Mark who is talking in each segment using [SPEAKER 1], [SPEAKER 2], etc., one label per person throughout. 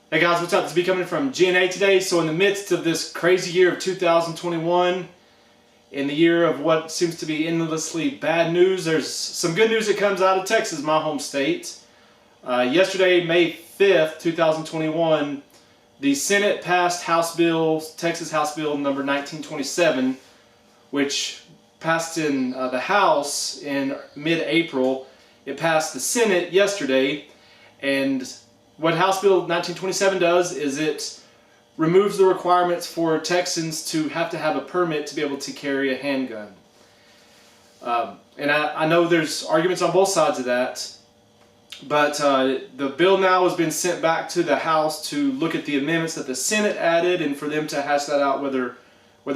[SPEAKER 1] Hey guys, what's up? This is B coming from G&A today. So in the midst of this crazy year of 2021, in the year of what seems to be endlessly bad news, there's some good news that comes out of Texas, my home state. Yesterday, May 5th, 2021, the Senate passed Texas House Bill number 1927, which passed in the House in mid-April. It passed the Senate yesterday, and what House Bill 1927 does is it removes the requirements for Texans to have a permit to be able to carry a handgun. And I know there's arguments on both sides of that, but the bill now has been sent back to the House to look at the amendments that the Senate added and for them to hash that out whether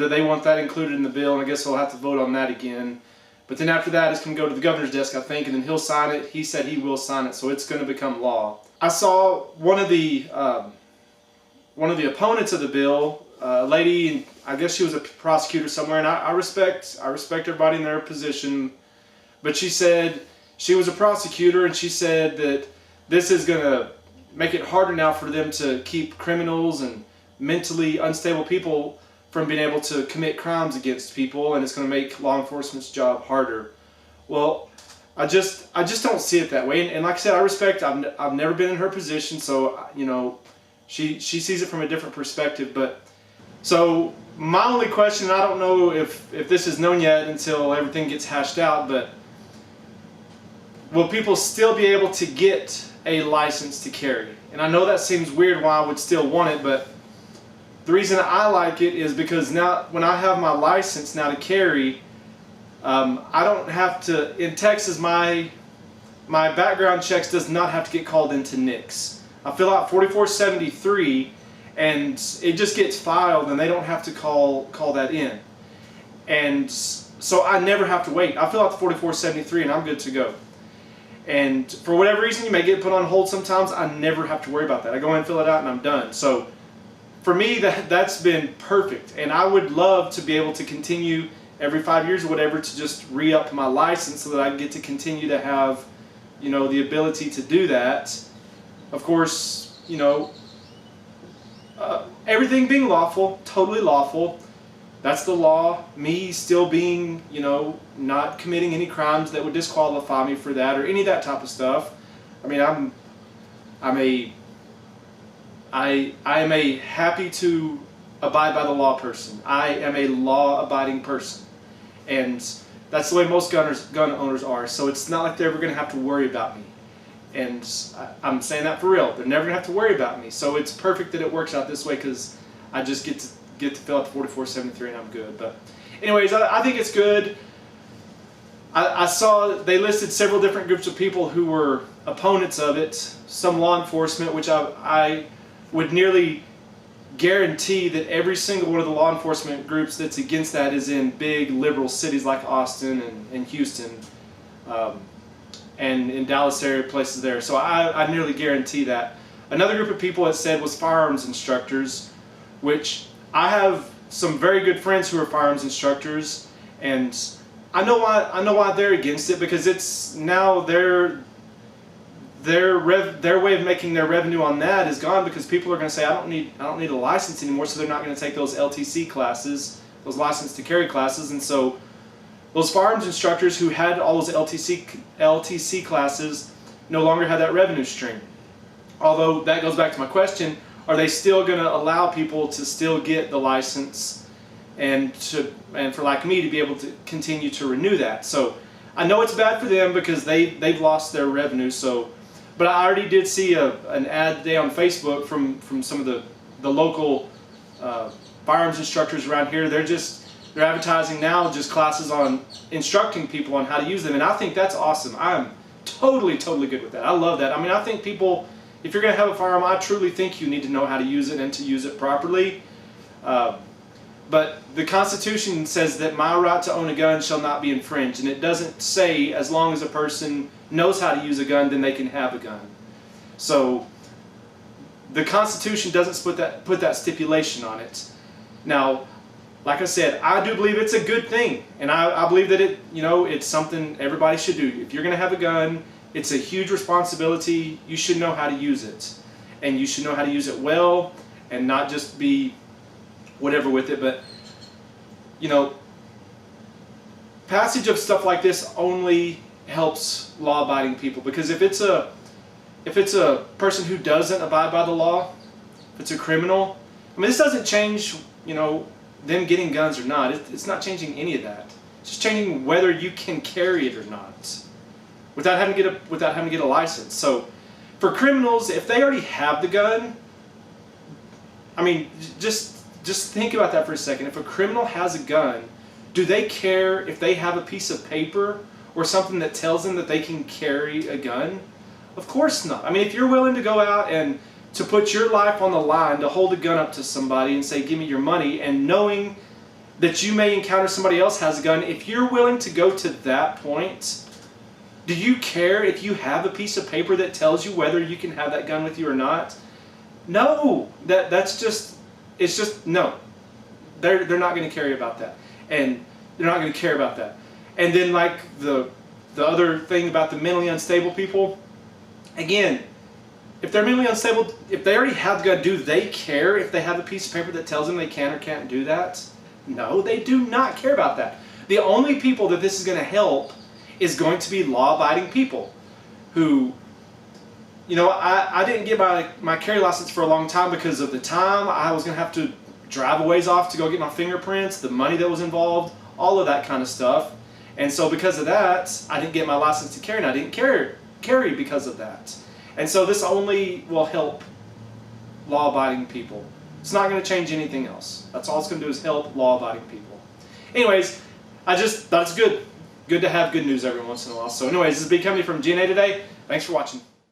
[SPEAKER 1] they want that included in the bill, and I guess we'll have to vote on that again. But then after that, it's going to go to the governor's desk, I think, and then he'll sign it. He said he will sign it, so it's going to become law. I saw one of the opponents of the bill, a lady, I guess she was a prosecutor somewhere, and I respect everybody in their position, but she said she was a prosecutor, and she said that this is going to make it harder now for them to keep criminals and mentally unstable people from being able to commit crimes against people, and it's going to make law enforcement's job harder. Well, I just don't see it that way, and like I said, I respect. I've never been in her position, so you know, she sees it from a different perspective. But so my only question, I don't know if this is known yet until everything gets hashed out, but will people still be able to get a license to carry? And I know that seems weird why I would still want it, but the reason I like it is because now when I have my license now to carry, I don't have to, in Texas, my background checks does not have to get called into NICS. I fill out 4473 and it just gets filed and they don't have to call that in. And so I never have to wait. I fill out the 4473 and I'm good to go. And for whatever reason, you may get put on hold sometimes. I never have to worry about that. I go in, fill it out, and I'm done. So for me, that's been perfect. And I would love to be able to continue every 5 years or whatever to just re-up my license so that I get to continue to have, you know, the ability to do that. Of course, you know, everything being lawful, totally lawful. That's the law. Me still being, you know, not committing any crimes that would disqualify me for that or any of that type of stuff. I mean, I am a happy to abide by the law person. I am a law-abiding person. And that's the way most gun owners are. So it's not like they're ever going to have to worry about me. And I'm saying that for real. They're never going to have to worry about me. So it's perfect that it works out this way because I just get to fill out the 4473 and I'm good. But anyways, I think it's good. I saw they listed several different groups of people who were opponents of it. Some law enforcement, which I would nearly guarantee that every single one of the law enforcement groups that's against that is in big liberal cities like Austin and Houston and in Dallas area places there. So I nearly guarantee that. Another group of people that said was firearms instructors, which I have some very good friends who are firearms instructors, and I know why they're against it, because it's now their way of making their revenue on that is gone, because people are going to say I don't need a license anymore, so they're not going to take those LTC classes, those license to carry classes, and so those firearms instructors who had all those LTC classes no longer have that revenue stream. Although that goes back to my question: are they still going to allow people to still get the license and for like me to be able to continue to renew that? So I know it's bad for them because they've lost their revenue. So. But I already did see an ad today on Facebook from some of the local firearms instructors around here. They're advertising now just classes on instructing people on how to use them, and I think that's awesome. I'm totally good with that. I love that. I mean, I think people, if you're going to have a firearm, I truly think you need to know how to use it and to use it properly. But the Constitution says that my right to own a gun shall not be infringed, and it doesn't say as long as a person knows how to use a gun, then they can have a gun. So the Constitution doesn't put that stipulation on it. Now, like I said, I do believe it's a good thing, and I believe that it's something everybody should do. If you're going to have a gun, it's a huge responsibility. You should know how to use it. and you should know how to use it well and not just be whatever with it. But, you know, passage of stuff like this only helps law-abiding people, because if it's a person who doesn't abide by the law, if it's a criminal, I mean, this doesn't change, you know, them getting guns or not. It's not changing any of that. It's just changing whether you can carry it or not, without having to get a license. So, for criminals, if they already have the gun, I mean, just think about that for a second. If a criminal has a gun, do they care if they have a piece of paper or something that tells them that they can carry a gun? Of course not. I mean, if you're willing to go out and to put your life on the line, to hold a gun up to somebody and say, give me your money, and knowing that you may encounter somebody else has a gun, if you're willing to go to that point, do you care if you have a piece of paper that tells you whether you can have that gun with you or not? No. It's just no. They're not going to care about that. And they're not going to care about that. And then, like the other thing about the mentally unstable people, again, if they're mentally unstable, if they already have the gun, do they care if they have a piece of paper that tells them they can or can't do that? No, they do not care about that. The only people that this is going to help is going to be law-abiding people who, you know, I didn't get my carry license for a long time because of the time I was going to have to drive a ways off to go get my fingerprints, the money that was involved, all of that kind of stuff. And so because of that, I didn't get my license to carry, and I didn't carry because of that. And so this only will help law-abiding people. It's not going to change anything else. That's all it's going to do is help law-abiding people. Anyways, I just thought it's good to have good news every once in a while. So anyways, this is Big Company from GNA today. Thanks for watching.